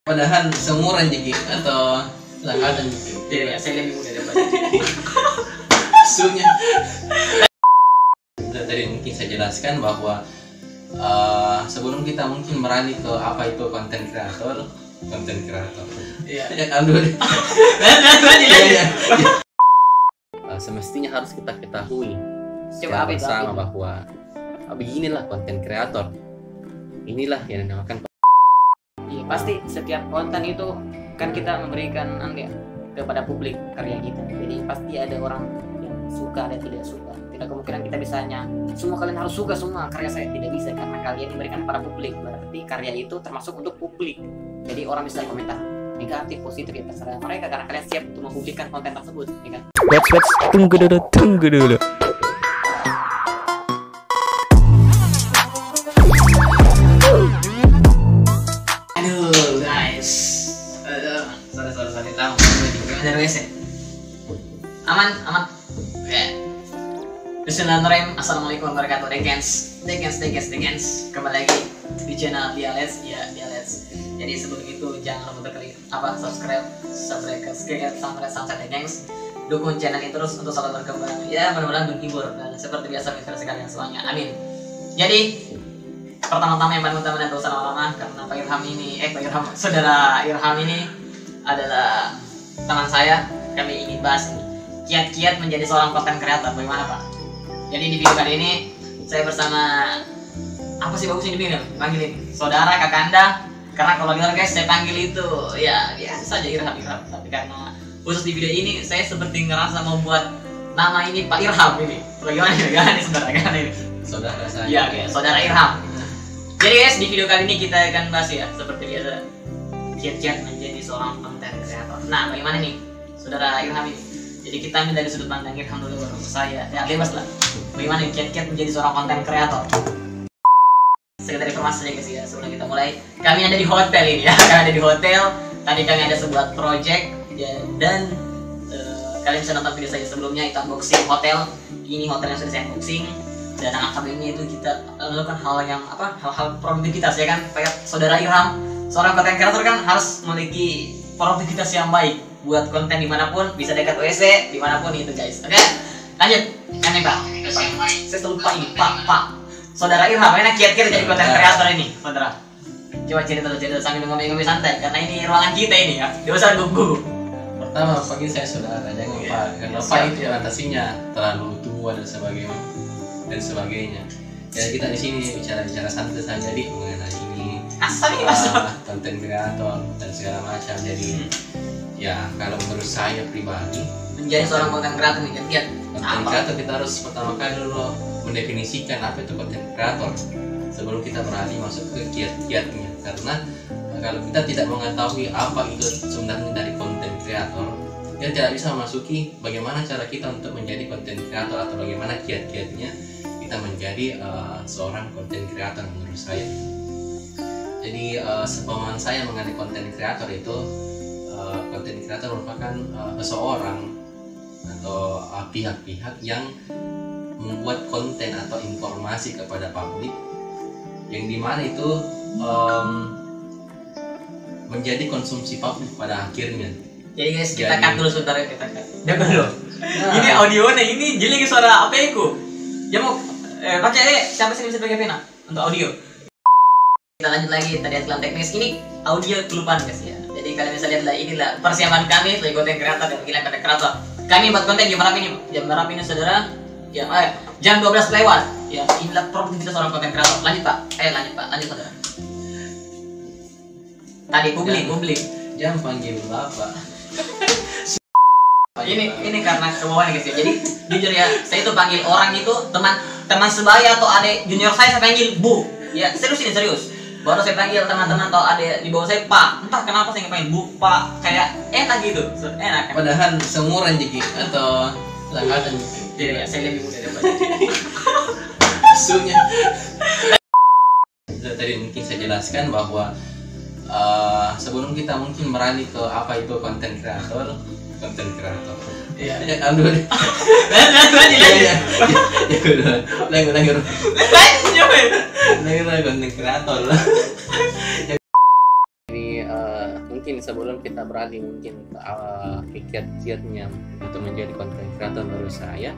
Padahal seumuran jadi atau angkatan gitu. Tidak, saya lebih muda daripada. Sunya. Tadi mungkin saya jelaskan bahwa sebelum kita mungkin beralih ke apa itu konten kreator. Iya. Semestinya harus kita ketahui Coba apa itu? sama bahwa beginilah konten kreator. Inilah yang dinamakan. Iya, pasti setiap konten itu kan kita memberikan kepada publik karya kita. Jadi pasti ada orang yang suka dan tidak suka. Tidak kemungkinan kita bisanya semua kalian harus suka semua karya saya, tidak bisa karena kalian diberikan kepada publik. Berarti karya itu termasuk untuk publik. Jadi orang bisa komentar negatif, positif ya terserah mereka karena kalian siap untuk mempublikkan konten tersebut, ya kan? Wait, tunggu dulu. Aduh guys, sorry tahu gimana guys ya? Aman. Ya. Bismillahirrahmanirrahim. Assalamualaikum warahmatullahi wabarakatuh. Dekens. Kembali lagi di channel Diales. Jadi sebelum itu jangan lupa klik subscribe sampai gengs. Dukung channel ini terus untuk selalu berkembang. Ya mudah-mudahan menghibur dan seperti biasa menginspirasi kalian semuanya. Amin. Jadi pertama-tama yang paling utama dan tak usah lama-lama karena saudara Irham ini adalah teman saya. Kami ingin bahas kiat-kiat menjadi seorang konten kreator. Bagaimana Pak? Jadi di video kali ini saya bersama apa sih bagusnya dipanggil saudara kakanda. Karena kalau dengar guys saya panggil itu ya biasa saja Irham. Tapi karena khusus di video ini saya seperti ngerasa membuat nama ini Pak Irham ini. Bagaimana nih saudara ini? Saudara saya. Iya, saudara Irham. Jadi guys di video kali ini kita akan bahas ya seperti biasa kiat-kiat menjadi seorang konten kreator. Nah bagaimana nih saudara Irham ini? Jadi kita ambil dari sudut pandang Irham dulu baru saya. Ya bebas lah. Bagaimana nih kiat-kiat menjadi seorang konten kreator? Sekedar informasi saja guys ya sebelum kita mulai. Kami ada di hotel ini ya. Tadi kami ada sebuah project ya, dan kalian bisa nonton video saya sebelumnya itu unboxing hotel. Ini hotel yang sudah saya unboxing. Dan akabinnya itu kita melakukan hal produktivitas ya kan. Kayak saudara Irham, seorang konten kreator kan harus memiliki produktivitas yang baik buat konten dimanapun, bisa dekat WC dimanapun itu guys. Oke, lanjut. Ini Pak. Saya selalu Pak. Saudara Irham, mana kiat-kiat jadi konten kreator ini, saudara? Coba cerita sambil ngomong-ngomong santai, karena ini ruangan kita ini ya. Tidak usah gugup. Pertama panggil saya saudara, jangan Pak. Karena Pak itu fantasinya terlalu tua dan sebagainya. Jadi kita di sini bicara santai saja jadi mengenai ini. Asal konten kreator dan segala macam. Jadi ya kalau menurut saya pribadi menjadi seorang konten kreator nih kiat. Konten kreator kita harus pertama kali dulu mendefinisikan apa itu konten kreator sebelum kita beralih masuk ke kiat-kiatnya. Karena kalau kita tidak mengetahui apa itu sebenarnya dari konten kreator, kita tidak bisa memasuki bagaimana cara kita untuk menjadi konten kreator atau bagaimana kiat-kiatnya kita menjadi seorang konten kreator menurut saya. Jadi sepemahaman saya mengenai konten kreator itu konten kreator merupakan seseorang atau pihak-pihak yang membuat konten atau informasi kepada publik yang dimana itu menjadi konsumsi publik pada akhirnya. Jadi guys kita cut dulu sebentar ya, kita cut. Dulu. Ini audionya ini jadi suara apa itu? Ya mau pakai siapa sih bisa pakai pena untuk audio? Kita lanjut lagi tadi iklan teknis ini audio kelupaan guys ya. Jadi kalian bisa lihat lah inilah persiapan kami sebagai konten kreator dan gila konten kreator. Kami buat konten jam berapa ini? Jam berapa ini saudara? Ya, jam 12 lewat. Ya, inilah produktivitas seorang konten kreator. Lanjut Pak. Lanjut saudara. Tadi publik. Jangan panggil Bapak. ini karena kemauan guys ya. Jadi jujur ya, saya itu panggil orang itu teman sebaya atau adik junior saya panggil Bu. Ya, serius. Baru saya panggil teman-teman atau adik di bawah saya Pak. Entah kenapa saya panggil Bu, Pak. Kayak enak gitu. Enak kan? Padahal seumuran jadi atau angkatan gitu. Iya, saya lebih muda daripada. Sunya. Tadi mungkin saya jelaskan bahwa sebelum kita mungkin beralih ke apa itu konten kreator. Iya. Alhamdulillah. Lagi konten kreator. Jadi mungkin sebelum kita beralih mungkin ke kiat-kiatnya untuk menjadi content creator, menurut saya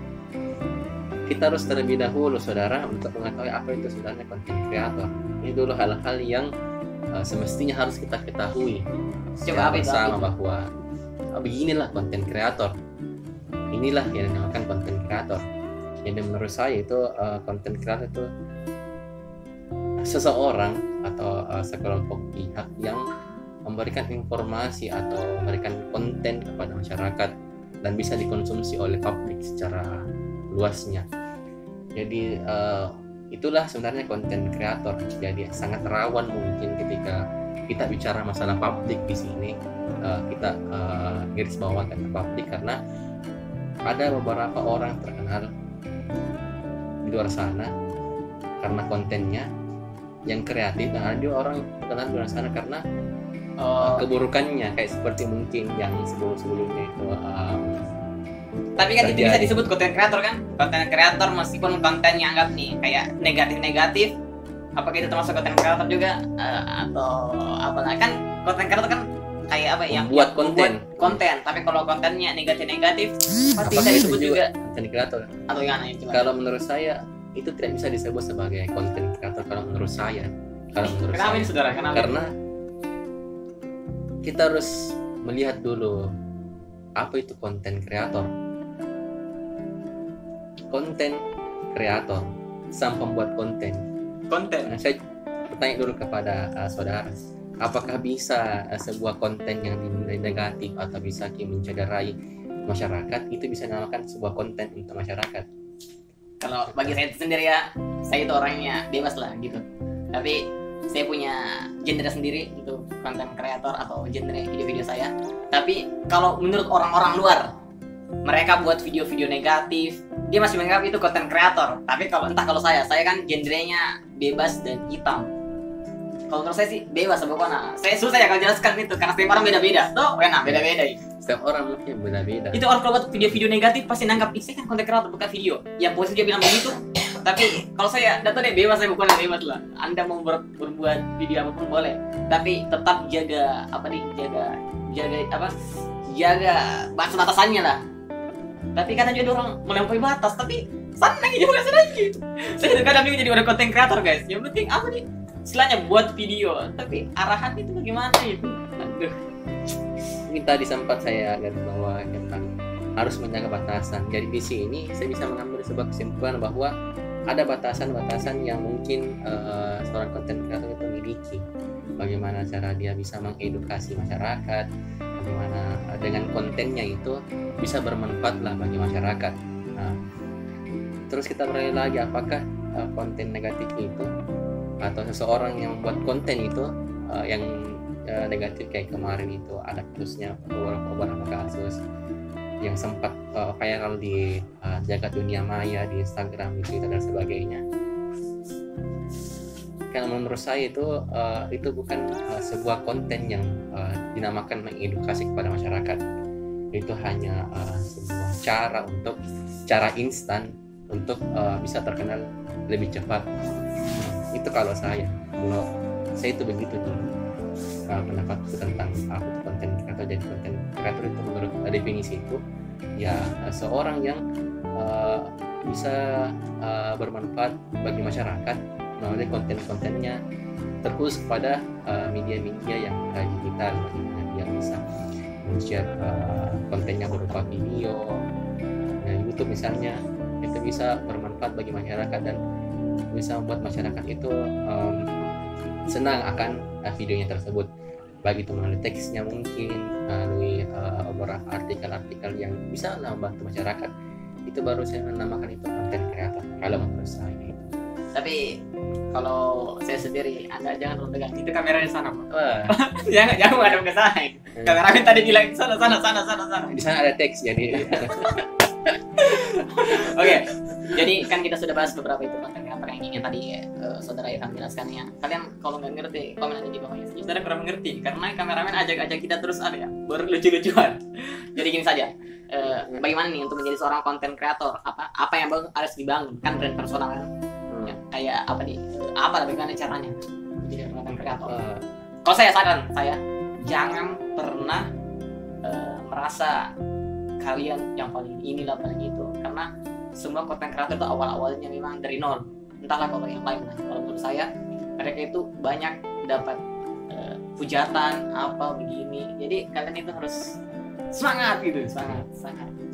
kita harus terlebih dahulu saudara untuk mengetahui apa itu sebenarnya content creator. Ini dulu hal-hal yang semestinya harus kita ketahui secara bersama bahwa beginilah content creator, inilah yang dinamakan content creator. Jadi menurut saya itu content creator itu seseorang atau sekelompok pihak yang memberikan informasi atau memberikan konten kepada masyarakat dan bisa dikonsumsi oleh publik secara luasnya. Jadi itulah sebenarnya konten kreator. Jadi sangat rawan mungkin ketika kita bicara masalah publik di sini, kita garis bawah kata publik karena ada beberapa orang terkenal di luar sana karena kontennya yang kreatif, dan ada juga orang terkenal di luar sana karena keburukannya, kayak seperti mungkin yang sebelumnya itu tapi kan itu bisa disebut konten kreator kan? Konten kreator meskipun kontennya anggap nih kayak negatif, apakah itu termasuk konten kreator juga? Atau apalah, kan konten kreator kan kayak apa yang buat konten, tapi kalau kontennya negatif pasti bisa disebut juga konten kreator. Atau gimana itu? Kalau menurut saya itu tidak bisa disebut sebagai konten kreator kalau menurut saya. Kenapa ini saudara? Kenapa? Karena kita harus melihat dulu apa itu konten kreator. Konten kreator, sang pembuat konten. Nah, saya bertanya dulu kepada saudara, apakah bisa sebuah konten yang dinilai negatif atau bisa mencederai masyarakat itu bisa dinamakan sebuah konten untuk masyarakat? Kalau bagi saya sendiri ya, saya itu orangnya bebas lah gitu. Tapi saya punya genre sendiri untuk konten kreator atau genre video-video saya. Tapi kalau menurut orang-orang luar, mereka buat video-video negatif, dia masih menganggap itu konten kreator. Tapi kalau saya kan genrenya bebas dan hitam. Kalau menurut saya sih bebas pokoknya. Saya susah ya kalau jelaskan itu karena setiap orang beda-beda. Tuh, enak beda-beda. Setiap orang mungkin beda-beda. Itu orang kalau buat video-video negatif pasti nanggap ini kan konten kreator bukan video. Yang posisi dia bilang begitu. Tapi kalau saya data deh bebas, saya bukan bebas lah. Anda mau berbuat video apapun boleh. Tapi tetap jaga batas-batasannya lah. Tapi kadang juga orang melampaui batas, tapi senang juga sedikit. Saya kadang juga jadi orang konten kreator guys. Yang penting apa nih? Istilahnya buat video, tapi arahan itu bagaimana itu? Aduh. Ini tadi sempat saya garis bawah tentang harus menjaga batasan. Jadi di sini saya bisa mengambil sebuah kesimpulan bahwa ada batasan-batasan yang mungkin seorang konten kreator itu miliki. Bagaimana cara dia bisa mengedukasi masyarakat, bagaimana dengan kontennya itu bisa bermanfaat lah bagi masyarakat. Nah, terus kita beralih lagi, apakah konten negatif itu atau seseorang yang membuat konten itu yang negatif kayak kemarin itu ada kasusnya beberapa kasus yang sempat viral di jagat dunia maya, di Instagram, di Twitter dan sebagainya. Karena menurut saya itu bukan sebuah konten yang dinamakan mengedukasi kepada masyarakat. Itu hanya sebuah cara instan untuk bisa terkenal lebih cepat. Itu kalau saya itu begitu tuh pendapatku tentang apa itu konten kreator. Jadi konten kreator itu menurut definisi itu ya seorang yang bisa bermanfaat bagi masyarakat melalui konten-kontennya, terkhusus kepada media-media yang digital, bagaimana dia bisa men-share kontennya berupa video, YouTube misalnya, itu bisa bermanfaat bagi masyarakat dan bisa membuat masyarakat itu senang akan videonya tersebut, baik itu melalui teksnya mungkin, melalui beberapa artikel-artikel yang bisa membantu masyarakat. Itu baru saya menamakan itu konten kreator kalau menurut saya. Tapi kalau saya sendiri, Anda jangan terlalu dekat. Itu kamera di sana, Pak. jangan menghadap ke sana. Kameramen tadi bilang sana. Di sana ada teks jadi. Oke. Jadi kan kita sudah bahas beberapa itu konten kreator yang ingin tadi saudara Irfan jelaskannya. Kalian kalau nggak ngerti komen aja di bawahnya. Saudara kurang mengerti karena kameramen ajak kita terus ada ya berlucu-lucuan. Jadi gini saja. Bagaimana nih untuk menjadi seorang konten kreator? Apa yang harus dibangun? Kan brand personal kan. Kayak bagaimana caranya jadi konten kreator? Kalau saya saran, jangan pernah merasa kalian yang paling inilah paling itu, karena semua konten kreator itu awalnya memang dari nol. Entahlah kalau yang lain, kalau menurut saya mereka itu banyak dapat hujatan apa begini, jadi kalian itu harus semangat gitu, semangat.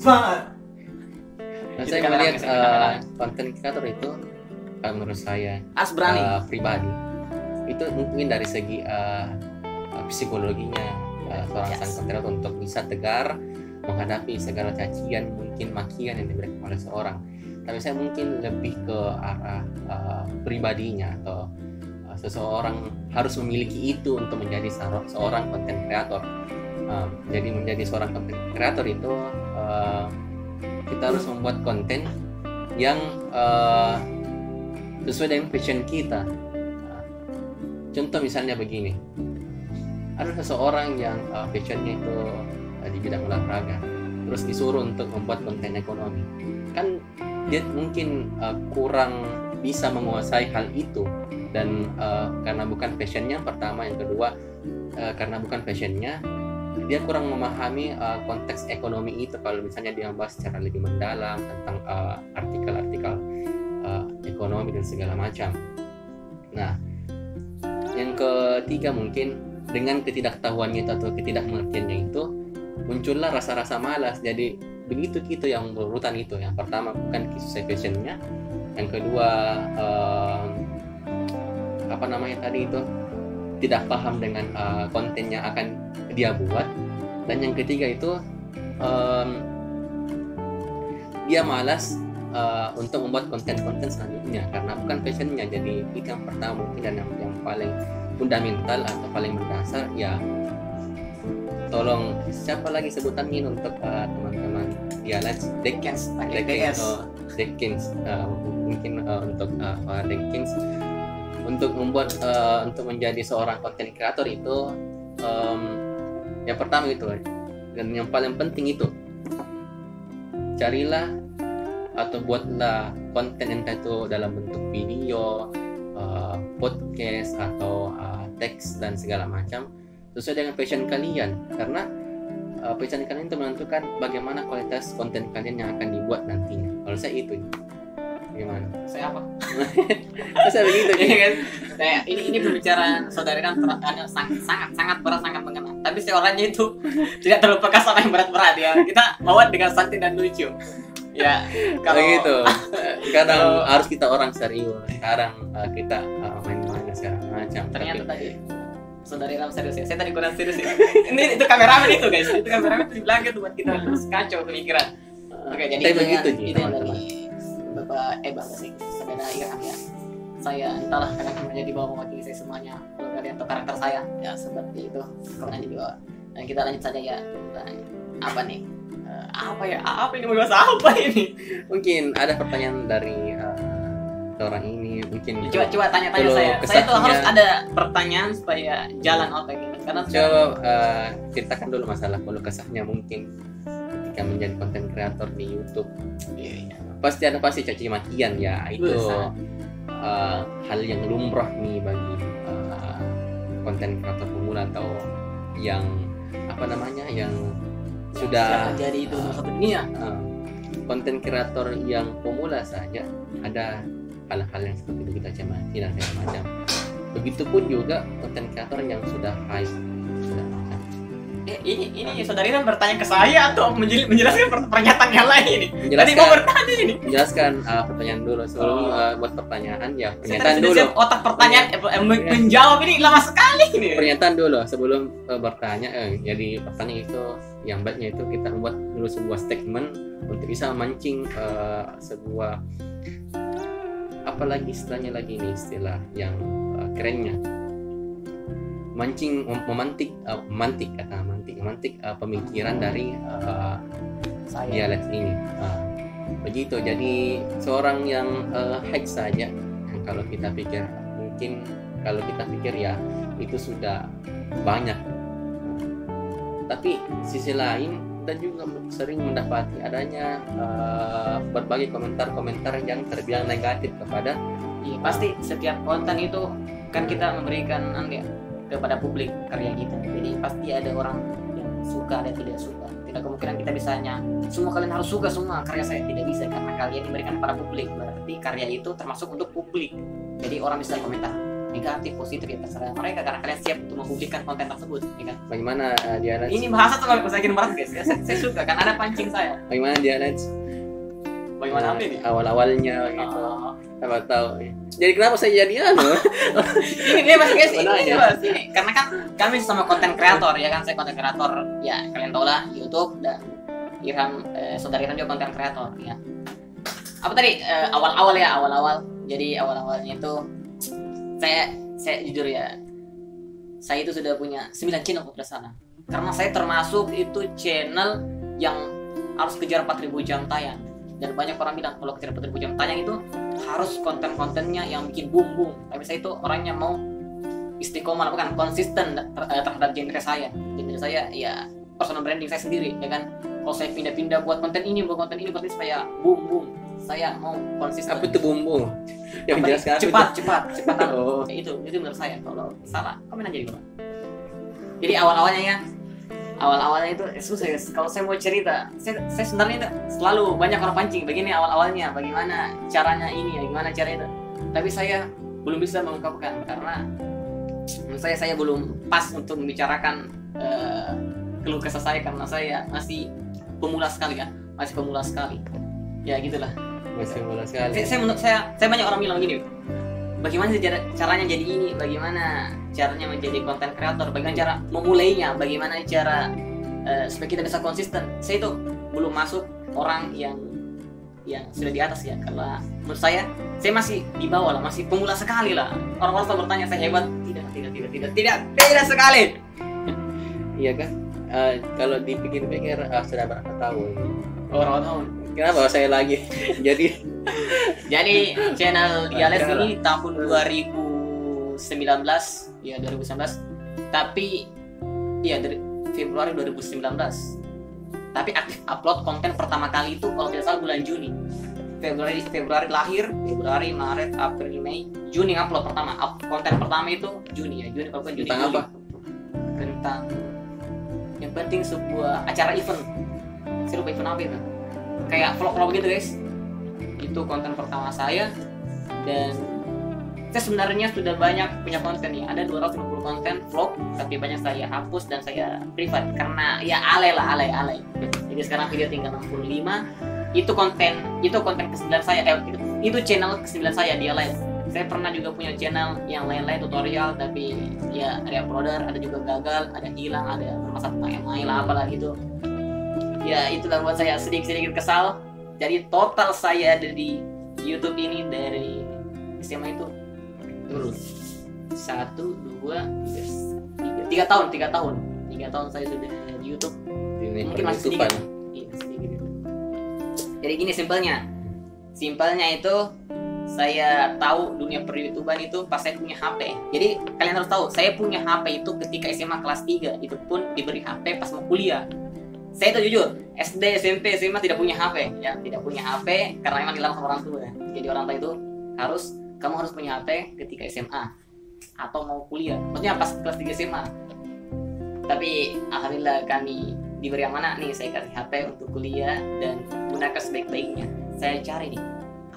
Nah, Itu saya kan melihat orang konten kreator itu kalau menurut saya harus berani. pribadi itu mungkin dari segi psikologinya seorang Yes. sang konten kreator untuk bisa tegar menghadapi segala cacian mungkin makian yang diberikan oleh seorang. Tapi saya mungkin lebih ke arah pribadinya atau seseorang harus memiliki itu untuk menjadi seorang konten kreator. Jadi menjadi seorang konten kreator itu kita harus membuat konten yang sesuai dengan passion kita. Contoh misalnya begini, ada seseorang yang passionnya itu di bidang olahraga, terus disuruh untuk membuat konten ekonomi, kan dia mungkin kurang bisa menguasai hal itu, dan karena bukan passionnya pertama, yang kedua karena bukan passionnya dia kurang memahami konteks ekonomi itu. Kalau misalnya dia bahas secara lebih mendalam tentang artikel-artikel ekonomi dan segala macam. Nah, yang ketiga mungkin dengan ketidaktahuannya itu atau ketidakmengertiannya itu muncullah rasa-rasa malas. Jadi begitu gitu yang berurutan itu. Yang pertama bukan sesuai passionnya, yang kedua apa namanya tadi itu tidak paham dengan konten yang akan dia buat, dan yang ketiga itu dia malas untuk membuat konten-konten selanjutnya karena bukan passionnya. Jadi itu yang pertama mungkin, dan yang paling fundamental atau paling mendasar ya, tolong siapa lagi sebutannya untuk teman-teman ya, Dekins mungkin untuk Dekins untuk membuat untuk menjadi seorang konten kreator itu yang pertama itu, dan yang paling penting itu carilah atau buatlah konten entah itu dalam bentuk video, podcast atau teks dan segala macam sesuai dengan passion kalian, karena passion kalian itu menentukan bagaimana kualitas konten kalian yang akan dibuat nantinya. Kalau saya itu gimana? Saya apa? Saya begitu kan? Saya ini pembicaraan saudari kan sangat berat, sangat mengena. Tapi si orangnya itu tidak terlalu peka sama yang berat-berat ya. Kita bawa dengan santai dan lucu. Ya, kalau gitu. Kadang harus kita orang serius, sekarang kita main-main segala macam. Ternyata tadi saudari Ram serius ya. Saya tadi kurang serius ya. Ini itu kameramen itu guys. Itu kameramen itu di belakang tuh buat kita terus kacau pemikiran. Oke, jadi Tapi itu begitu, Ji, ide teman-teman. dari Bapak Bapak sih. Sepeda Ilham ya. Saya entahlah kadang menjadi bawa mewakili saya semuanya. Kalau kalian atau karakter saya ya seperti itu. Kemudian dibawa. Dan kita lanjut saja ya. Apa nih? Apa ini, mau bahas apa ini? Mungkin ada pertanyaan dari orang ini, mungkin Coba tanya-tanya Kalau saya. Saya tuh kesahnya- harus ada pertanyaan supaya jalan otak ini. Karena coba ceritakan dulu masalah kalau kesahnya mungkin ketika menjadi konten kreator di YouTube. Pasti caci makian ya, itu Besar. hal yang lumrah nih bagi konten kreator pemula atau yang apa namanya, yang sudah jadi itu nomor satu dunia. konten kreator yang pemula saja ada hal-hal yang seperti itu, kita cemaki dan segala macam. Begitupun juga konten kreator yang sudah high sudah macam. Ini saudari Ram bertanya ke saya atau menjelaskan pernyataan yang lain ini? Tadi Menjelaskan- mau bertanya ini. Menjelaskan pertanyaan dulu sebelum buat pertanyaan ya, Saya pernyataan tadi sudah dulu. siap otak pertanyaan menjawab ini lama sekali ini. Pernyataan dulu sebelum bertanya. Jadi pertanyaan itu yang baiknya itu kita membuat dulu sebuah statement untuk bisa memancing sebuah, apalagi istilahnya lagi ini istilah yang kerennya, memantik pemikiran dari Saya dialek ini. Begitu. Jadi seorang yang hack saja, yang kalau kita pikir mungkin ya itu sudah banyak. Tapi sisi lain kita juga sering mendapati adanya berbagai komentar-komentar yang terbilang negatif kepada iya, pasti setiap konten itu kan kita memberikan kepada publik karya kita. Jadi pasti ada orang yang suka, ada yang tidak suka. Tidak kemungkinan kita bisanya semua kalian harus suka semua karya saya, tidak bisa, karena kalian diberikan kepada publik. Berarti karya itu termasuk untuk publik. Jadi orang bisa komentar negatif, positif, ya terserah mereka, karena kalian siap untuk mempublikkan konten tersebut, ya kan? Bagaimana Diana? Ini bahasa tuh kalau saya berat guys, saya suka kan ada pancing saya. Bagaimana Diana? Bagaimana apa ini? Awal-awalnya gitu. Apa tahu. Jadi kenapa saya jadi Ini dia mas guys, Mana ini aja? mas ini. Karena kan kami sama konten kreator ya kan, saya konten kreator ya kalian tahu lah YouTube, dan Irham saudara Irham juga konten kreator ya. Apa tadi awal-awal. Jadi awal-awalnya itu saya jujur ya, saya itu sudah punya 9 channel kalau tidak salah. Karena saya termasuk itu channel yang harus kejar 4.000 jam tayang. Dan banyak orang bilang kalau kejar 4.000 jam tayang itu harus konten-kontennya yang bikin boom. Tapi saya itu orangnya mau istiqomah, bukan konsisten terhadap genre saya. Genre saya ya personal branding saya sendiri, ya kan. Kalau saya pindah-pindah buat konten ini supaya boom. Saya mau konsisten. apa itu bumbu? Yang menjelaskan cepat. Oh. Itu menurut saya. Kalau salah komen aja di bawah. Jadi awal-awalnya itu susah guys. Kalau saya mau cerita, saya sebenarnya itu selalu banyak orang pancing begini awal-awalnya, bagaimana caranya ini ya, gimana cara itu. Tapi saya belum bisa mengungkapkan karena menurut saya belum pas untuk membicarakan keluh kesah saya, karena saya masih pemula sekali. Ya gitulah. Masih mulai sekali. Saya banyak orang bilang gini, bagaimana sih caranya jadi ini, bagaimana caranya menjadi konten kreator, bagaimana cara memulainya, bagaimana cara supaya kita bisa konsisten. Saya itu belum masuk orang yang sudah di atas ya, karena menurut saya masih di bawah lah, masih pemula sekali lah. Orang-orang selalu bertanya saya hebat, tidak sekali. Iya kan? Kalau dipikir-pikir sudah berapa tahun? Orang tahun. Kenapa saya lagi? Jadi channel Diales ini tahun 2019 ya, 2019. Tapi ya dari Februari 2019. Tapi aktif upload konten pertama kali itu kalau tidak salah bulan Juni. Februari lahir, Februari, Maret, April, Mei, Juni upload pertama. Konten pertama itu Juni ya, Juni kalau bukan Juni. Tentang apa? Tentang yang penting sebuah acara event. Saya lupa event apa itu. Kayak vlog-vlog gitu guys. Itu konten pertama saya, dan saya sebenarnya sudah banyak punya konten ya, ada 250 konten vlog, tapi banyak saya hapus dan saya privat karena ya alay. Jadi sekarang video tinggal 65. Itu konten ke-9 saya, itu channel ke-9 saya dia live. Saya pernah juga punya channel yang lain-lain tutorial, tapi ya ada uploader, ada juga gagal, ada hilang, ada bermasalah tentang MI lah apalah gitu. Ya itulah buat saya sedikit kesal. Jadi total saya ada di YouTube ini dari SMA itu terus 1, 2, 3 tahun. 3 tahun saya sudah di YouTube. Mungkin masih sedikit. Iya, sedikit. Jadi gini simpelnya itu saya tahu dunia per-YouTubean itu pas saya punya HP. Jadi kalian harus tahu, saya punya HP itu ketika SMA kelas 3. Itu pun diberi HP pas mau kuliah. Saya itu jujur, SD, SMP, SMA tidak punya HP ya, tidak punya HP karena memang dilarang sama orang tua. Jadi orang tua itu kamu harus punya HP ketika SMA atau mau kuliah. Maksudnya pas kelas 3 SMA. Tapi alhamdulillah kami diberi yang mana nih, saya kasih HP untuk kuliah dan gunakan sebaik-baiknya. Saya cari nih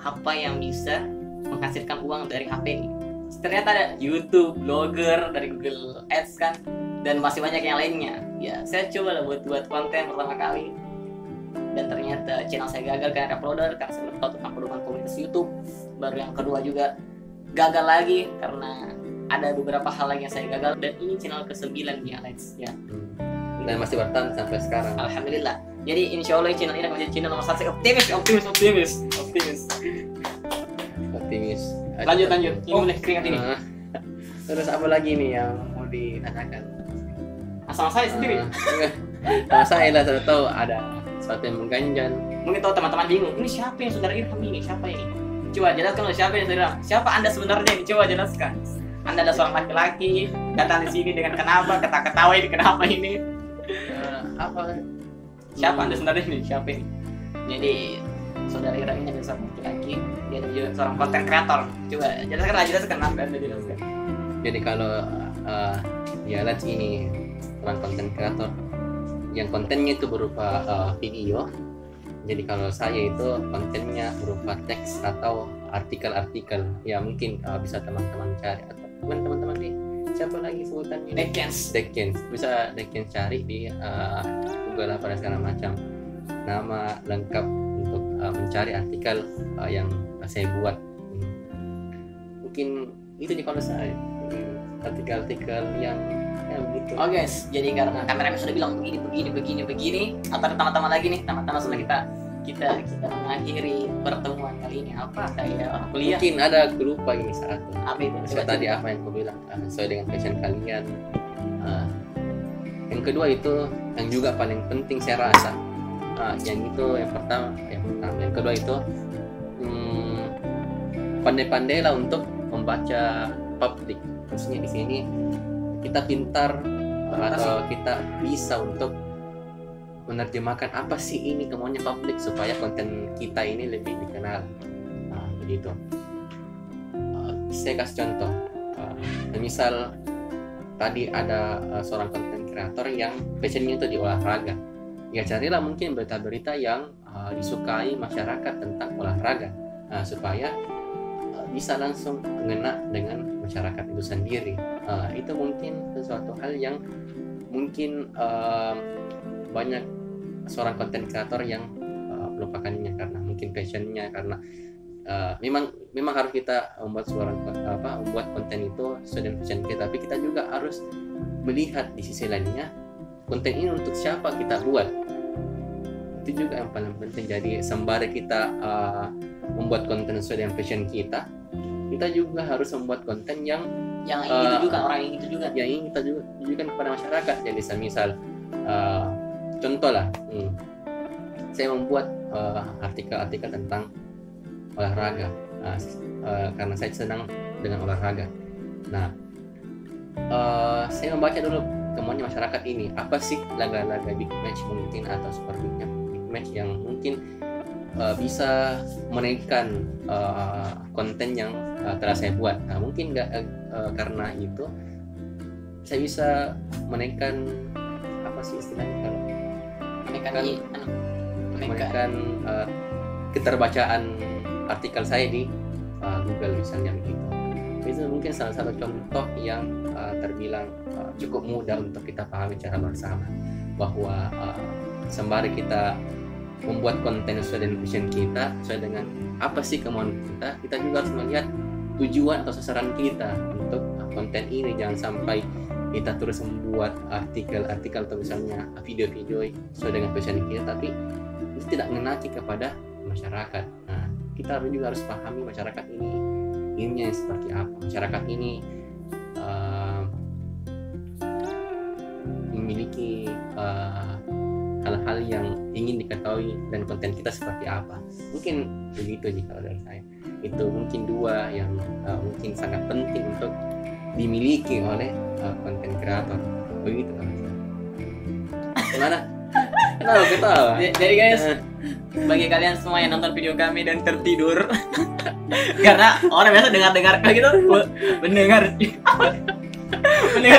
apa yang bisa menghasilkan uang dari HP ini. Ternyata ada YouTube, blogger, dari Google Ads kan, dan masih banyak yang lainnya. Ya saya coba lah buat konten pertama kali, dan ternyata channel saya gagal karena uploader, karena saya belum tahu tentang perkembangan komunitas YouTube. Baru yang kedua juga gagal lagi karena ada beberapa hal lagi yang saya gagal, dan ini channel ke-9 nih Alex ya. Dan masih bertahan sampai sekarang. Alhamdulillah. Jadi insya Allah channel ini akan menjadi channel nomor 1. Saya optimis. Lanjut. Ini boleh keringat ini. Terus apa lagi nih yang mau ditanyakan? Asal saya sendiri. Sama saya lah, saya tahu ada sesuatu yang mengganjal. Mungkin tahu teman-teman bingung, ini siapa yang saudara Irham ini? Siapa ini? Coba jelaskan loh, siapa yang saudara? Siapa Anda sebenarnya ini? Coba jelaskan. Anda adalah seorang laki-laki, datang di sini dengan kenapa? Ketawa ini kenapa ini? Apa? Siapa Anda sebenarnya ini? Siapa ini? Jadi saudara Irham ini adalah seorang laki-laki, dia juga seorang konten kreator. Coba jelaskan apa Anda jelaskan. Jadi kalau Dialet ini seorang konten kreator yang kontennya itu berupa video. Jadi kalau saya itu kontennya berupa teks atau artikel-artikel. Ya mungkin bisa teman-teman cari atau teman-teman nih siapa lagi sebutannya? Dekens. Bisa Dekens cari di Google apa dan segala macam. Nama lengkap untuk mencari artikel yang saya buat. Mungkin itu nih kalau saya artikel-artikel yang begitu. Oh guys, jadi karena kameramen sudah bilang begini, atau teman-teman lagi nih, teman-teman sudah kita mengakhiri pertemuan kali ini. Apa kayak orang kuliah? Mungkin ada aku lupa ini satu. Apa itu? So, tadi apa yang aku bilang sesuai dengan passion kalian. Yang kedua itu yang juga paling penting saya rasa. Yang pertama, yang kedua itu pandai-pandailah untuk membaca publik. Maksudnya di sini kita pintar atau kita bisa untuk menerjemahkan apa sih ini kemauannya publik supaya konten kita ini lebih dikenal. Begitu. Saya kasih contoh. Misal tadi ada seorang konten kreator yang passionnya itu di olahraga. Ya carilah mungkin berita-berita yang disukai masyarakat tentang olahraga supaya bisa langsung mengena dengan masyarakat itu sendiri. Itu mungkin sesuatu hal yang mungkin banyak seorang konten kreator yang melupakannya karena mungkin passionnya, karena memang harus kita membuat konten itu sesuai dengan passion kita, tapi kita juga harus melihat di sisi lainnya konten ini untuk siapa kita buat. Itu juga yang paling penting. Jadi sembari kita membuat konten sesuai dengan passion kita juga harus membuat konten yang ingin ditujukan orang yang itu juga. Yang ingin kita juga tujukan kepada masyarakat. Jadi semisal contoh lah, saya membuat artikel-artikel tentang olahraga karena saya senang dengan olahraga. Nah, saya membaca dulu kemauannya masyarakat ini, apa sih laga-laga big match mungkin atau sepertinya big match yang mungkin bisa menaikkan konten yang telah saya buat. Nah, mungkin karena itu saya bisa menaikkan apa sih istilahnya kalau menaikkan keterbacaan artikel saya di Google misalnya begitu. Itu mungkin salah satu contoh yang terbilang cukup mudah untuk kita pahami secara bersama, bahwa sembari kita membuat konten sesuai dengan vision kita, sesuai dengan apa sih kemauan kita juga harus melihat tujuan atau sasaran kita untuk konten ini. Jangan sampai kita terus membuat artikel-artikel atau misalnya video-video sesuai dengan vision kita, tapi itu tidak mengenai kepada masyarakat. Nah, kita juga harus pahami masyarakat ini seperti apa. Masyarakat ini memiliki hal-hal yang ingin diketahui dan konten kita seperti apa. Mungkin begitu jika dari saya. Itu mungkin dua yang mungkin sangat penting untuk dimiliki oleh konten kreator. Begitu kan? Gimana? Kenapa ketawa? Jadi guys, bagi kalian semua yang nonton video kami dan tertidur karena orang biasa dengar gitu mendengar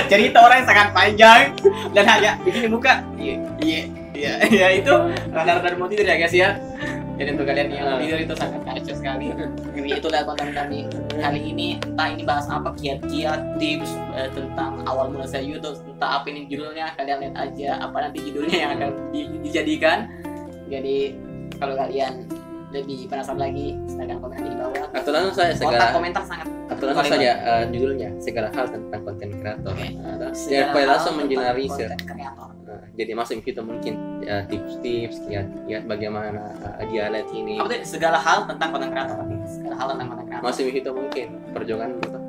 cerita orang yang sangat panjang dan hanya begini muka iya itu radar mau tidur ya guys ya. Jadi untuk kalian yang tidur itu sangat kacau sekali. Jadi itulah konten kami kali ini. Entah ini bahas apa, kiat-kiat tips tentang awal mula saya YouTube, entah apa ini judulnya, kalian lihat aja apa nanti judulnya yang akan dijadikan. Jadi kalau kalian lebih penasaran lagi, silakan komen di bawah. Atau langsung saya komentar sangat. Atau langsung saja judulnya segala hal tentang konten kreator. Ya, supaya langsung menjelaskan. Jadi masuk kita mungkin tips-tips, kiat bagaimana dialet ini. Apa tuh segala hal tentang konten kreator? Segala hal tentang konten kreator. Masuk kita mungkin perjuangan untuk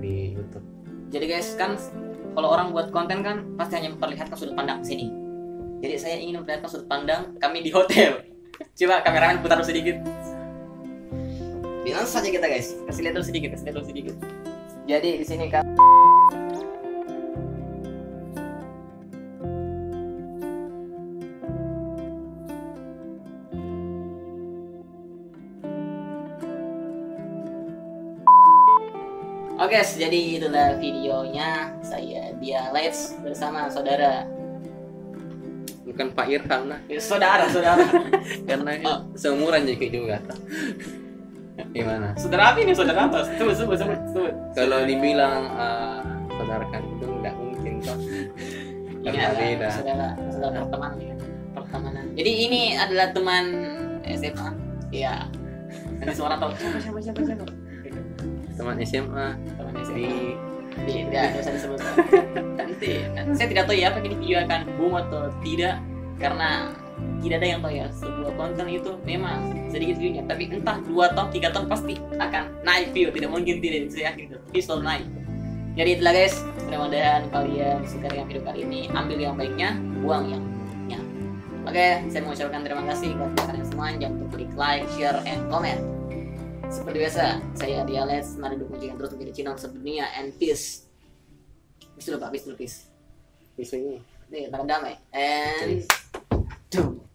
di YouTube. Jadi guys, kan kalau orang buat konten kan pasti hanya memperlihatkan sudut pandang sini. Jadi saya ingin memperlihatkan sudut pandang kami di hotel. Coba kameramen putar dulu sedikit. Bilang saja kita guys, kasih lihat dulu sedikit. Jadi di sini kan Oke, jadi itulah videonya. Saya Dia Let's bersama saudara. Bukan Pak Irfan lah, Saudara. karena seumuran juga. Gimana? Saudara apa ini? Saudara apa? Sebut. Kalau dibilang saudara kandung nggak mungkin kok. Ini Karena adalah beda. saudara teman ya. Pertemanan. Jadi ini adalah teman SMA. Iya. Nanti semua orang tahu siapa. Teman SMA Teman di SMA. Tidak usah disebut. Nanti saya tidak tahu ya apa ini video akan boom atau tidak, karena tidak ada yang tahu ya. Sebuah konten itu memang sedikit view-nya, tapi entah 2 tahun 3 tahun pasti akan naik view, tidak mungkin tidak, saya yakin itu pistol naik. Jadi itulah guys, mudah-mudahan kalian suka dengan video kali ini. Ambil yang baiknya, buang yang buruknya. Oke, saya mau ucapkan terima kasih buat kalian semua. Jangan lupa klik like, share, and comment. Seperti biasa, saya Dia Let's. Mari dukung jangan terus menjadi channel sedunia and peace. Peace dulu Pak, peace. ini. Nih, tangan damai. And... Doom.